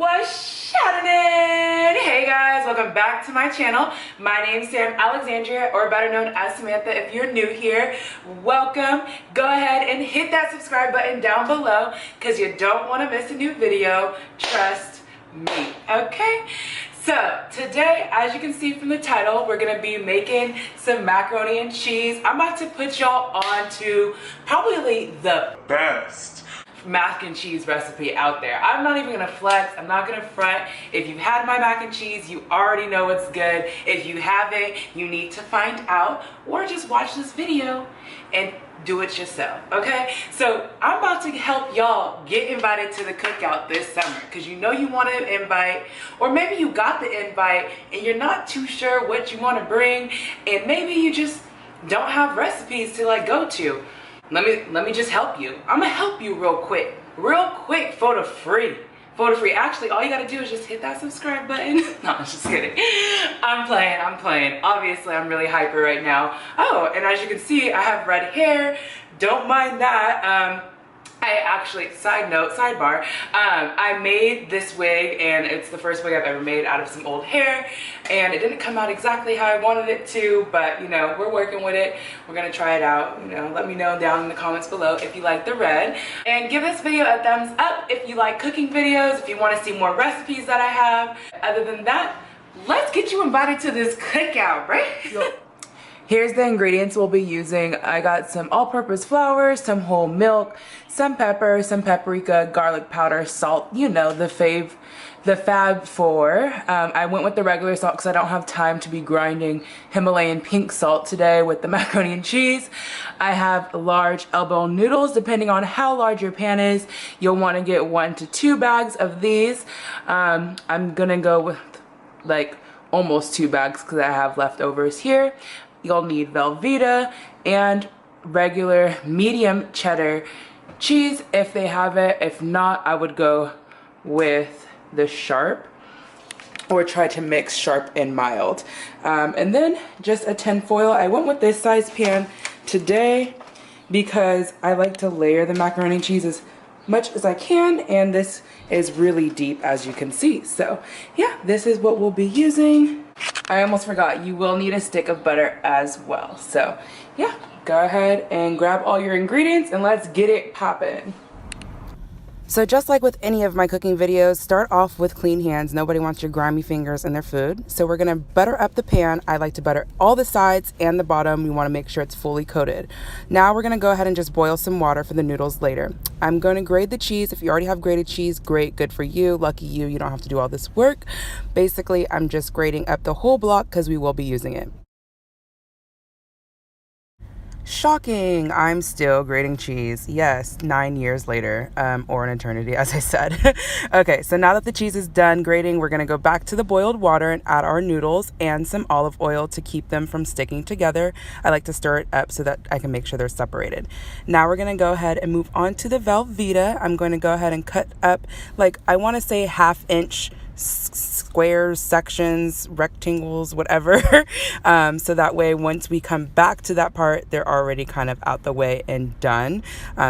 What's happening? Hey guys, welcome back to my channel. My name's SamAlexandria, or better known as Samantha. If you're new here, welcome. Go ahead and hit that subscribe button down below because you don't want to miss a new video. Trust me, okay? So today, as you can see from the title, we're gonna be making some macaroni and cheese. I'm about to put y'all on to probably the best mac and cheese recipe out there. I'm not even gonna flex, I'm not gonna front. If you've had my mac and cheese, you already know it's good. If you haven't, you need to find out, or just watch this video and do it yourself, okay? So I'm about to help y'all get invited to the cookout this summer, because you know you want an invite, or maybe you got the invite and you're not too sure what you want to bring, and maybe you just don't have recipes to like go to. Let me just help you. I'm gonna help you real quick for the free. Actually, all you gotta do is just hit that subscribe button. No, I'm just kidding. I'm playing. Obviously, I'm really hyper right now. Oh, and as you can see, I have red hair. Don't mind that. I actually, sidebar, I made this wig, and it's the first wig I've ever made out of some old hair, and it didn't come out exactly how I wanted it to, but you know, we're working with it. We're gonna try it out. You know, let me know down in the comments below if you like the red, and give this video a thumbs up if you like cooking videos, if you want to see more recipes that I have. Other than that, let's get you invited to this cookout, right? Here's the ingredients we'll be using. I got some all-purpose flour, some whole milk, some pepper, some paprika, garlic powder, salt, you know, the Fab 4. I went with the regular salt because I don't have time to be grinding Himalayan pink salt today with the macaroni and cheese. I have large elbow noodles. Depending on how large your pan is, you'll want to get 1 to 2 bags of these. I'm gonna go with like almost 2 bags because I have leftovers here. You'll need Velveeta and regular medium cheddar cheese if they have it. If not, I would go with the sharp, or try to mix sharp and mild. And then just a tin foil. I went with this size pan today because I like to layer the macaroni and cheese as much as I can, and this is really deep, as you can see. So yeah, this is what we'll be using. I almost forgot, you will need a stick of butter as well. So yeah, go ahead and grab all your ingredients and let's get it poppin'. So just like with any of my cooking videos, start off with clean hands. Nobody wants your grimy fingers in their food. So we're gonna butter up the pan. I like to butter all the sides and the bottom. You wanna make sure it's fully coated. Now we're gonna go ahead and just boil some water for the noodles later. I'm gonna grate the cheese. If you already have grated cheese, great, good for you. Lucky you, you don't have to do all this work. Basically, I'm just grating up the whole block because we will be using it. Shocking, I'm still grating cheese. Yes, 9 years later, or an eternity, as I said. Okay, so now that the cheese is done grating, we're gonna go back to the boiled water and add our noodles and some olive oil to keep them from sticking together. I like to stir it up so that I can make sure they're separated. Now we're gonna go ahead and move on to the Velveeta. I'm going to go ahead and cut up, like, I wanna say 1/2 inch squares, sections, rectangles, whatever. So that way, once we come back to that part, they're already kind of out the way and done.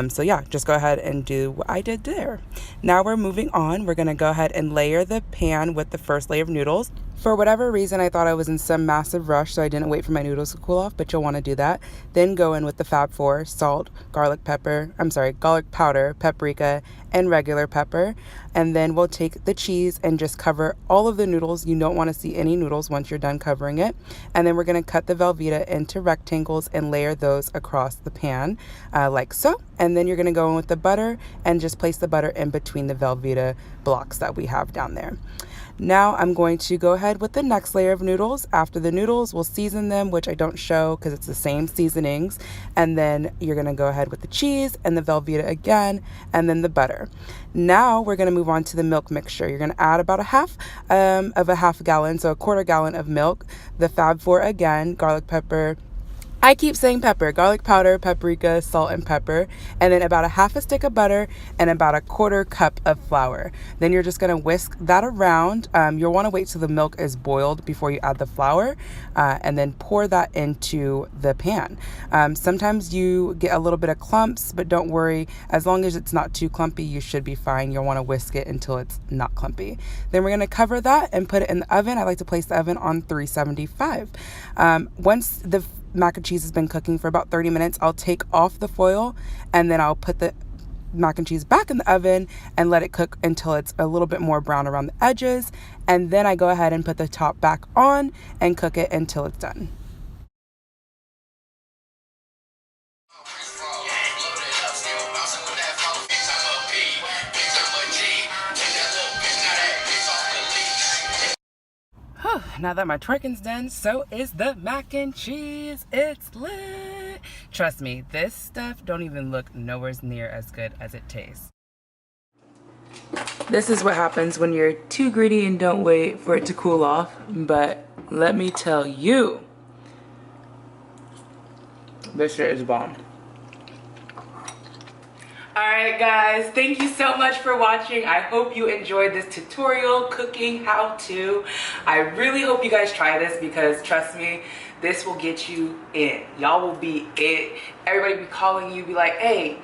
So yeah, just go ahead and do what I did there. Now we're moving on. We're gonna go ahead and layer the pan with the first layer of noodles. For whatever reason, I thought I was in some massive rush, so I didn't wait for my noodles to cool off, but you'll want to do that. Then go in with the Fab 4, salt, garlic powder, paprika, and regular pepper. And then we'll take the cheese and just cover all of the noodles. You don't want to see any noodles once you're done covering it. And then we're going to cut the Velveeta into rectangles and layer those across the pan, like so. And then you're going to go in with the butter and just place the butter in between the Velveeta blocks that we have down there. Now I'm going to go ahead with the next layer of noodles. After the noodles, we'll season them, which I don't show because it's the same seasonings. And then you're gonna go ahead with the cheese and the Velveeta again, and then the butter. Now we're gonna move on to the milk mixture. You're gonna add about a half gallon, so a 1/4 gallon of milk, the Fab 4 again, garlic pepper, I keep saying pepper, garlic powder, paprika, salt, and pepper, and then about a half a stick of butter and about a quarter cup of flour. Then you're just going to whisk that around. You'll want to wait till the milk is boiled before you add the flour, and then pour that into the pan. Sometimes you get a little bit of clumps, but don't worry. As long as it's not too clumpy, you should be fine. You'll want to whisk it until it's not clumpy. Then we're going to cover that and put it in the oven. I like to place the oven on 375. Once the mac and cheese has been cooking for about 30 minutes, I'll take off the foil and then I'll put the mac and cheese back in the oven and let it cook until it's a little bit more brown around the edges. And then I go ahead and put the top back on and cook it until it's done. Now that my twerking's done, so is the mac and cheese. It's lit. Trust me, this stuff don't even look nowhere near as good as it tastes. This is what happens when you're too greedy and don't wait for it to cool off. But let me tell you, this shit is bomb. Alright guys, thank you so much for watching. I hope you enjoyed this tutorial cooking how-to. I really hope you guys try this because trust me, this will get you in. Y'all will be it. Everybody be calling you, be like, hey,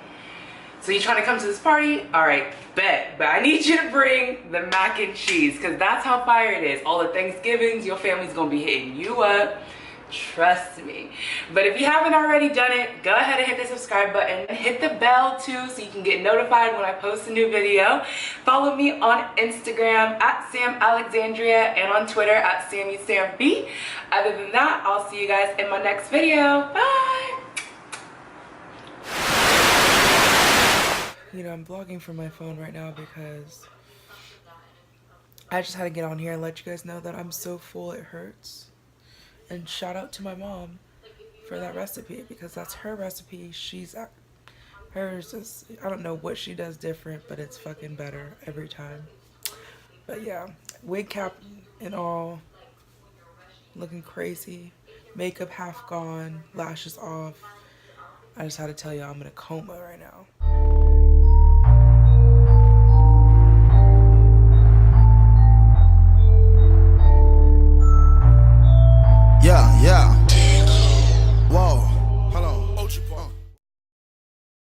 so you trying to come to this party? Alright, bet. But I need you to bring the mac and cheese because that's how fire it is. All the Thanksgivings, your family's gonna be hitting you up. Trust me. But if you haven't already done it, go ahead and hit the subscribe button and hit the bell too so you can get notified when I post a new video. Follow me on Instagram at SamAlexandria and on Twitter at SammySamB. Other than that, I'll see you guys in my next video. Bye! You know, I'm vlogging from my phone right now because I just had to get on here and let you guys know that I'm so full it hurts. And shout out to my mom for that recipe because that's her recipe. Hers is, I don't know what she does different, but it's fucking better every time. But yeah, wig cap and all, looking crazy, makeup half gone, lashes off. I just had to tell you I'm in a coma right now.